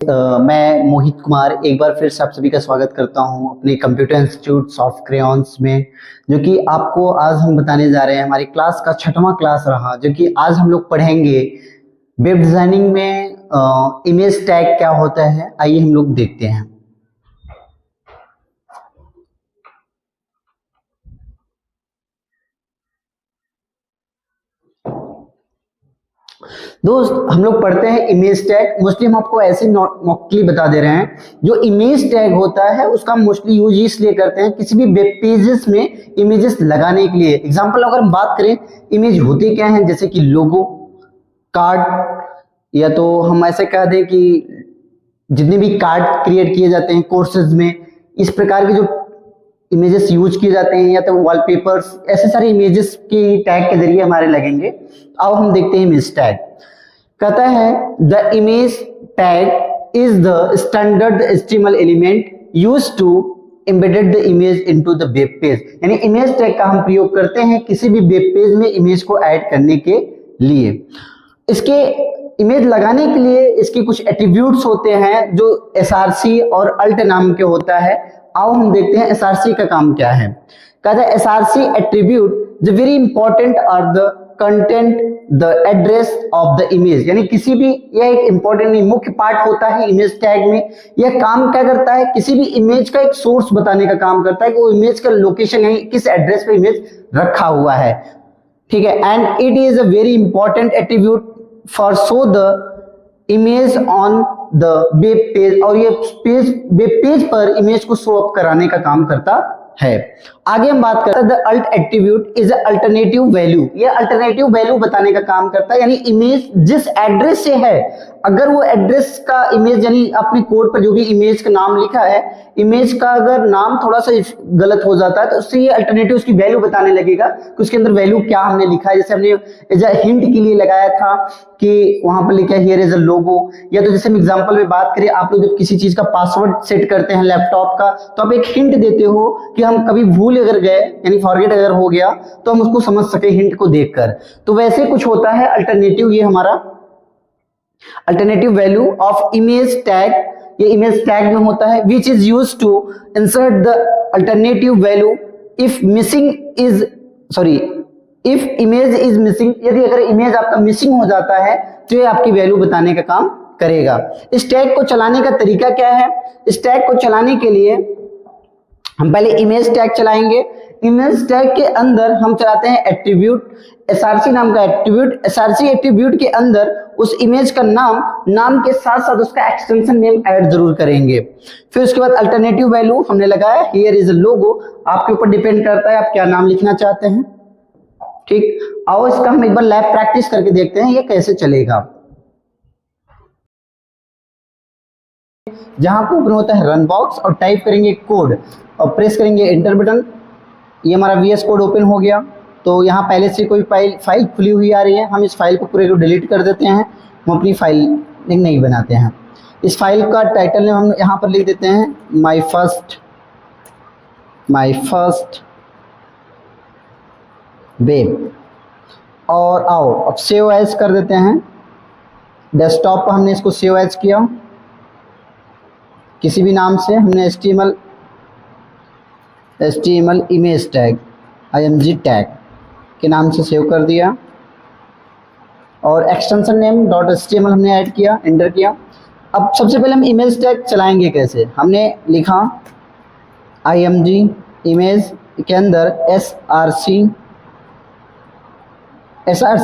मैं मोहित कुमार एक बार फिर से आप सभी का स्वागत करता हूं अपने कंप्यूटर इंस्टीट्यूट सॉफ्ट क्रेयॉन्स में, जो कि आपको आज हम बताने जा रहे हैं। हमारी क्लास का 6वां क्लास रहा, जो कि आज हम लोग पढ़ेंगे वेब डिजाइनिंग में इमेज टैग क्या होता है। आइए हम लोग देखते हैं। दोस्त, हम लोग पढ़ते हैं इमेज टैग। मोस्टली हम आपको ऐसे मॉकली बता दे रहे हैं। जो इमेज टैग होता है उसका मोस्टली यूज इसलिए करते हैं किसी भी वेब पेजेस में इमेजेस लगाने के लिए। एग्जांपल अगर हम बात करें, इमेज होते क्या हैं, जैसे कि लोगो, कार्ड, या तो हम ऐसे कह दें कि जितने भी कार्ड क्रिएट किए जाते हैं कोर्सेज में, इस प्रकार के जो इमेजेस यूज किए जाते हैं, या तो वॉलपेपर्स, ऐसे सारे इमेजेस की टैग के जरिए हमारे लगेंगे। अब हम देखते हैं इमेज टैग। कहता है the image tag is the standard HTML element used to embedded the image into the web page. यानी इमेज टैग का हम प्रयोग करते हैं किसी भी वेब पेज में इमेज को ऐड करने के लिए। इसके इमेज लगाने के लिए इसके कुछ एट्रीब्यूट्स होते हैं जो SRC और अल्ट नाम के होता है। आओ हम देखते हैं SRC का काम क्या है। कहता है SRC attribute the very important are the content the address of the image. यानी किसी भी, यह एक इंपॉर्टेंट नहीं, मुख्य पार्ट होता है इमेज टैग में। यह काम क्या करता है, किसी भी इमेज का एक सोर्स बताने का काम करता है कि वो इमेज का लोकेशन यानी किस एड्रेस पे इमेज रखा हुआ है। ठीक है, and it is a very important attribute for show the image on the web page. और ये वेब पेज पर इमेज को शो अप कराने का काम करता है। आगे हम बात करते हैं the alt attribute is alternative value. ये अल्टरनेटिव वैल्यू बताने का काम करता है, यानी इमेज जिस एड्रेस से है, अगर वो एड्रेस का इमेज, यानी अपने कोड पर जो भी इमेज का नाम लिखा है, इमेज का अगर नाम थोड़ा सा गलत हो जाता है तो उससे ये अल्टरनेटिव उसकी वैल्यू बताने लगेगा कि उसके अंदर वैल्यू क्या हमने लिखा है। जैसे हमने एज अ हिंट के लिए लगाया था कि वहां पर लिखा है हियर इज अ लोगो। या तो जैसे हम एग्जांपल में बात करें, आप लोग जब किसी चीज का पासवर्ड सेट करते हैं लैपटॉप का, तो आप एक हिंट देते हो कि हम कभी भूल अगर गए, यानी फॉरगेट अगर हो गया, तो हम उसको समझ सके हिंट को देखकर। तो वैसे कुछ होता है अल्टरनेटिव, ये हमारा alternative value of image tag, ये इमेज टैग में होता है, which is use to insert the alternative value if image is missing. यदि अगर इमेज आपका मिसिंग हो जाता है तो ये आपकी वैल्यू बताने का काम करेगा। इस टैग को चलाने का तरीका क्या है? इस टैग को चलाने के लिए हम पहले इमेज टैग चलाएंगे। इमेज टैग के अंदर हम चलाते हैं एट्रीब्यूट, SRC नाम का एट्रीब्यूट। SRC एट्रीब्यूट के अंदर उस इमेज का नाम के साथ साथ उसका एक्सटेंशन नेम ऐड जरूर करेंगे। फिर उसके बाद अल्टरनेटिव वैल्यू हमने लगाया, हियर इज अ लोगो। आपके ऊपर डिपेंड करता है आप क्या नाम लिखना चाहते हैं। ठीक, आओ इसका हम एक बार लैब प्रैक्टिस करके देखते हैं ये कैसे चलेगा। जहां पर ओपन होता है रन बॉक्स और टाइप करेंगे कोड और प्रेस करेंगे एंटर बटन। ये हमारा VS कोड ओपन हो गया। तो यहाँ पहले से कोई फाइल खुली हुई आ रही है, हम इस फाइल को पूरे को डिलीट कर देते हैं। हम अपनी फाइल नहीं बनाते हैं। इस फाइल का टाइटल में हम यहाँ पर लिख देते हैं माई फर्स्ट वेब। और आओ अब सेव एज कर देते हैं। डेस्कटॉप पर हमने इसको सेव एज किया, किसी भी नाम से हमने HTML image tag IMG tag के नाम से सेव कर दिया। और एक्सटेंशन नेम .html हमने ऐड किया, एंटर किया। अब सबसे पहले हम इमेज टैग चलाएंगे कैसे। हमने लिखा IMG इमेज के अंदर SRC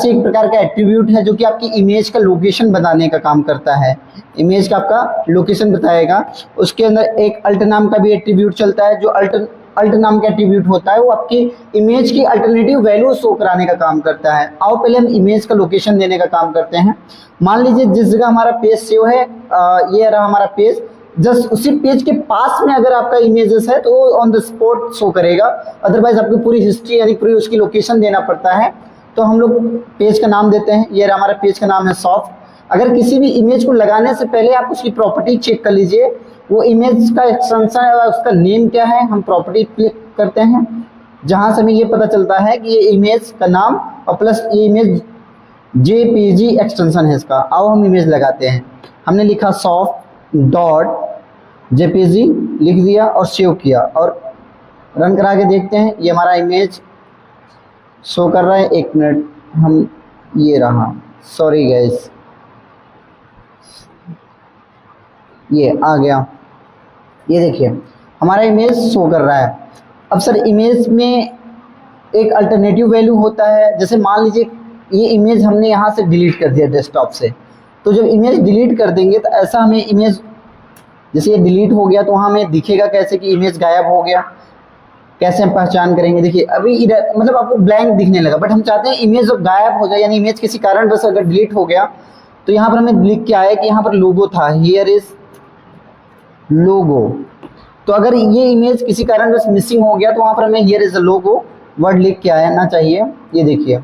एक प्रकार का एट्रीब्यूट है जो कि आपकी इमेज का लोकेशन बताने का काम करता है। इमेज का आपका लोकेशन बताएगा। उसके अंदर एक अल्ट नाम का भी एट्रीब्यूट चलता है। जो अल्ट नाम का एट्रीब्यूट होता है वो आपकी इमेज की अल्टरनेटिव वैल्यू शो कराने का काम करता है। आओ पहले हम इमेज का लोकेशन देने का काम करते हैं। मान लीजिए जिस जगह हमारा पेज सेव है, ये रहा हमारा पेज। जस्ट उसी पेज के पास में अगर आपका इमेजेस है तो वो ऑन द स्पॉट शो करेगा। अदरवाइज आपको पूरी हिस्ट्री यानी पूरी उसकी लोकेशन देना पड़ता है। तो हम लोग पेज का नाम देते हैं। ये हमारा पेज का नाम है सॉफ्ट। अगर किसी भी इमेज को लगाने से पहले आप उसकी प्रॉपर्टी चेक कर लीजिए, वो इमेज का एक्सटेंशन है उसका नेम क्या है। हम प्रॉपर्टी क्लिक करते हैं, जहां से हमें ये पता चलता है कि ये इमेज का नाम और प्लस ये इमेज JPG एक्सटेंशन है इसका। आओ हम इमेज लगाते हैं। हमने लिखा सॉफ्ट डॉट जेपीजी लिख दिया और सेव किया और रन करा के देखते हैं। ये हमारा इमेज शो कर रहा है। 1 मिनट, हम ये रहा, सॉरी गाइस, ये आ गया। ये देखिए हमारा इमेज शो कर रहा है। अब सर इमेज में एक अल्टरनेटिव वैल्यू होता है, जैसे मान लीजिए ये इमेज हमने यहाँ से डिलीट कर दिया डेस्कटॉप से, तो जब इमेज डिलीट कर देंगे तो ऐसा हमें इमेज, जैसे ये डिलीट हो गया तो वहाँ हमें दिखेगा कैसे कि इमेज गायब हो गया, कैसे हम पहचान करेंगे। देखिए अभी इधर मतलब आपको ब्लैंक दिखने लगा, बट हम चाहते हैं इमेज जब गायब हो जाए, यानी इमेज किसी कारण बस अगर डिलीट हो गया तो यहाँ पर हमें लिख के आया कि यहाँ पर लोगो था, हियर इज लोगो। तो अगर ये इमेज किसी कारण बस मिसिंग हो गया तो वहाँ पर हमें here is a logo word लिख के आना चाहिए। ये देखिए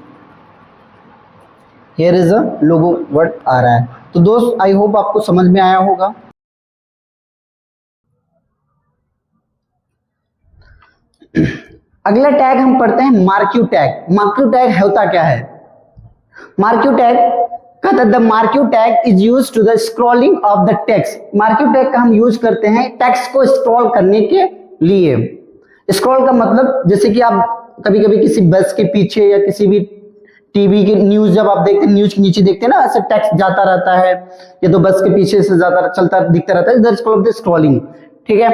here is a logo word आ रहा है। तो दोस्त आई होप आपको समझ में आया होगा। अगला टैग हम पढ़ते हैं मार्क्यू टैग। मार्क्यू टैग होता क्या है? मार्क्यू टैग कहता है the marquee tag is used to the scrolling of the text. Marquee tag का हम यूज करते हैं टेक्स्ट को स्क्रॉल करने के लिए। स्क्रॉल का मतलब जैसे कि आप कभी कभी किसी बस के पीछे या किसी भी टीवी की न्यूज जब आप देखते हैं, न्यूज के नीचे देखते हैं ना, ऐसे टेक्स्ट जाता रहता है या तो बस के पीछे से जाता चलता दिखता रहता है, दैट्स कॉल्ड द स्क्रॉलिंग। ठीक है,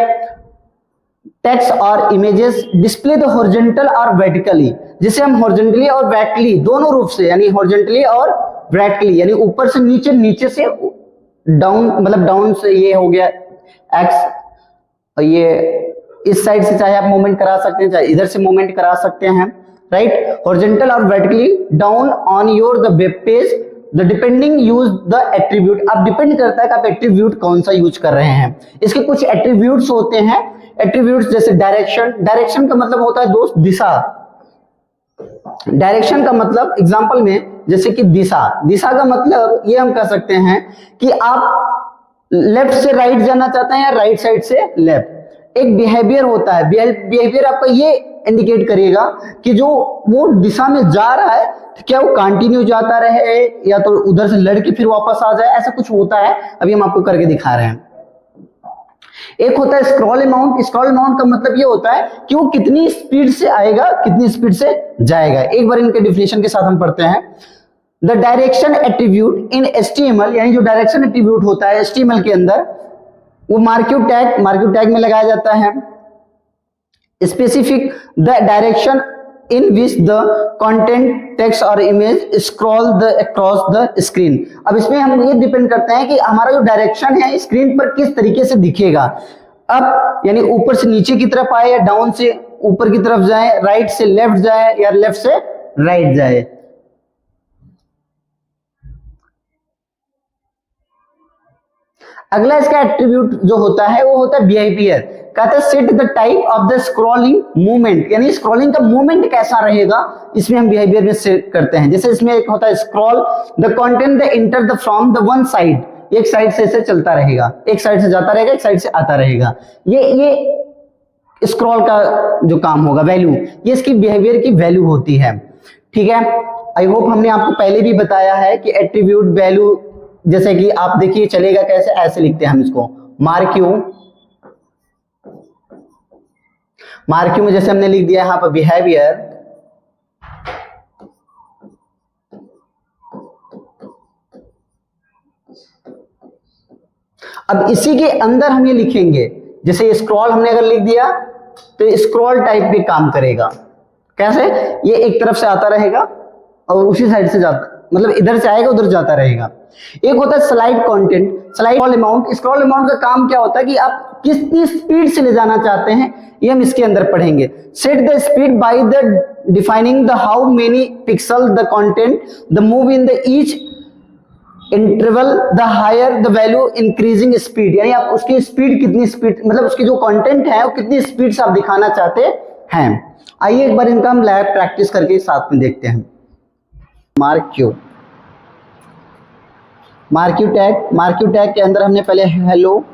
टेक्स्ट और इमेजेस डिस्प्ले द हॉरिजॉन्टल और वर्टिकली, जिसे हम हॉरिजॉन्टली और वर्टिकली दोनों रूप से, यानी हॉरिजॉन्टली और वर्टिकली यानी ऊपर से नीचे, नीचे से डाउन, मतलब डाउन से ये हो गया एक्स, और ये इस साइड से चाहे आप मूवमेंट करा सकते हैं, चाहे इधर से मूवमेंट करा सकते हैं, राइट। हॉरिजॉन्टल और vertically down on your the web page the depending use the attribute. अब डिपेंड करता है कि आप एट्रीब्यूट कौन सा यूज कर रहे हैं। इसके कुछ एट्रीब्यूट्स होते हैं। एट्रीब्यूट्स जैसे डायरेक्शन, डायरेक्शन का मतलब होता है दोस्त दिशा। डायरेक्शन का मतलब एग्जांपल में जैसे कि दिशा, दिशा का मतलब ये हम कह सकते हैं कि आप लेफ्ट से राइट जाना चाहते हैं या राइट साइड से लेफ्ट। एक बिहेवियर होता है, बिहेवियर आपका ये इंडिकेट करेगा कि जो वो दिशा में जा रहा है तो क्या वो कंटिन्यू जाता रहे या तो उधर से लड़के फिर वापस आ जाए, ऐसा कुछ होता है। अभी हम आपको करके दिखा रहे हैं। एक होता है स्क्रॉल अमाउंट। स्क्रॉल अमाउंट का मतलब ये होता है कि वो कितनी स्पीड से आएगा, कितनी स्पीड से जाएगा। एक बार इनके डिफिनेशन के साथ हम पढ़ते हैं। The direction attribute in HTML, यानी जो डायरेक्शन एट्रीब्यूट होता है HTML के अंदर, वो मार्क्यू टैग में लगाया जाता है। Specific the direction in which the content text और image scroll the across the screen. अब इसमें हम ये डिपेंड करते हैं कि हमारा जो डायरेक्शन है स्क्रीन पर किस तरीके से दिखेगा। अप यानी ऊपर से नीचे की तरफ आए या डाउन से ऊपर की तरफ जाए, राइट से लेफ्ट जाए या लेफ्ट से राइट जाए। अगला इसका एट्रीब्यूट जो होता है वो होता है बिहेवियर। कहते हैं set the type of the scrolling movement, यानी स्क्रॉलिंग का मूवमेंट कैसा रहेगा, इसमें हम बिहेवियर में सेट करते हैं। जैसे इसमें एक होता है scroll the content the enter the from the one side, एक साइड से ऐसे चलता रहेगा, एक साइड से जाता रहेगा, एक साइड से आता रहेगा। ये स्क्रॉल का जो काम होगा, वैल्यू, ये इसकी बिहेवियर की वैल्यू होती है। ठीक है, आई होप हमने आपको पहले भी बताया है कि एट्रीब्यूट वैल्यू, जैसे कि आप देखिए चलेगा कैसे, ऐसे लिखते हैं हम इसको मार्क्यू में जैसे हमने लिख दिया यहां पर बिहेवियर, अब इसी के अंदर हम ये लिखेंगे, जैसे स्क्रॉल हमने अगर लिख दिया तो स्क्रॉल टाइप भी काम करेगा। कैसे? ये एक तरफ से आता रहेगा और उसी साइड से जाता, मतलब इधर से आएगा उधर जाता रहेगा। एक होता है slide content, slide amount. Scroll amount का काम क्या होता है कि आप कितनी स्पीड से ले जाना चाहते हैं, ये हम इसके अंदर पढ़ेंगे। Set the speed by the defining the how many pixel the content the move in the each interval the higher the value increasing speed, यानी आप उसकी स्पीड कितनी स्पीड, मतलब उसकी जो कंटेंट है वो कितनी स्पीड से आप दिखाना चाहते हैं। आइए एक बार इनका हम लाइव प्रैक्टिस करके साथ में देखते हैं। मार्क्यू टैग के अंदर हमने पहले हेलो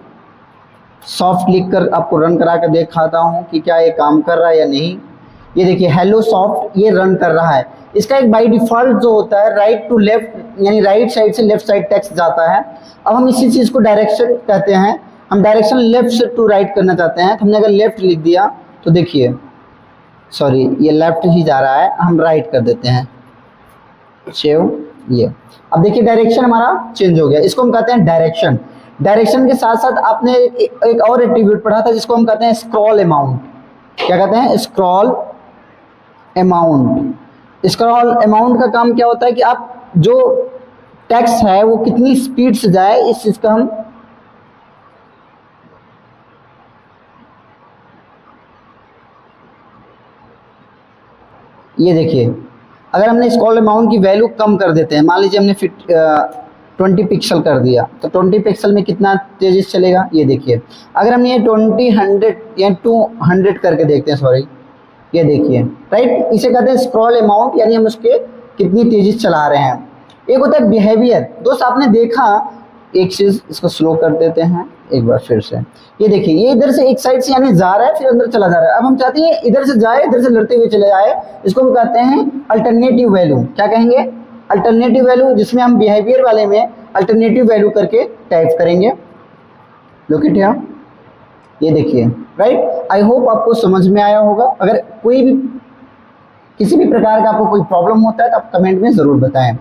सॉफ्ट लिख कर आपको रन करा कर दिखाता हूं कि क्या ये काम कर रहा है या नहीं। ये देखिए हेलो सॉफ्ट ये रन कर रहा है। इसका एक बाय डिफॉल्ट जो होता है राइट टू लेफ्ट यानी राइट साइड से लेफ्ट साइड टेक्स्ट जाता है। अब हम इसी चीज़ को डायरेक्शन कहते हैं, हम डायरेक्शन लेफ्ट से टू राइट करना चाहते हैं, तो हमने अगर लेफ्ट लिख दिया तो देखिए सॉरी ये लेफ्ट ही जा रहा है, हम राइट कर देते हैं सेव ये। अब देखिए डायरेक्शन हमारा चेंज हो गया, इसको हम कहते हैं डायरेक्शन। डायरेक्शन के साथ साथ आपने एक और एट्रीब्यूट पढ़ा था जिसको हम कहते हैं स्क्रॉल अमाउंट। क्या कहते हैं? Scroll amount. स्क्रॉल अमाउंट का काम क्या होता है कि आप जो टेक्स्ट है वो कितनी स्पीड से जाए, इस चीज का हम ये देखिए अगर हमने स्क्रॉल अमाउंट की वैल्यू कम कर देते हैं, मान लीजिए हमने 20 पिक्सल कर दिया, तो 20 पिक्सल में कितना तेजी से चलेगा ये देखिए। अगर हम ये 20 100 या 200 करके देखते हैं, सॉरी ये देखिए राइट, इसे कहते हैं स्क्रॉल अमाउंट, यानी हम उसके कितनी तेजी से चला रहे हैं। एक होता है बिहेवियर। दोस्त आपने देखा एक चीज, इसको स्लो कर देते हैं एक बार फिर से, ये देखिए ये इधर से एक साइड से यानी जा रहा है फिर अंदर चला जा रहा है। अब हम चाहते हैं इधर से जाए, इधर से लड़ते हुए चले जाए, इसको हम कहते हैं अल्टरनेटिव वैल्यू। क्या कहेंगे? अल्टरनेटिव वैल्यू, जिसमें हम बिहेवियर वाले में अल्टरनेटिव वैल्यू करके टाइप करेंगे। लुक इट हियर, ये देखिए राइट। आई होप आपको समझ में आया होगा। अगर कोई भी किसी भी प्रकार का आपको कोई प्रॉब्लम होता है तो आप कमेंट में ज़रूर बताएं।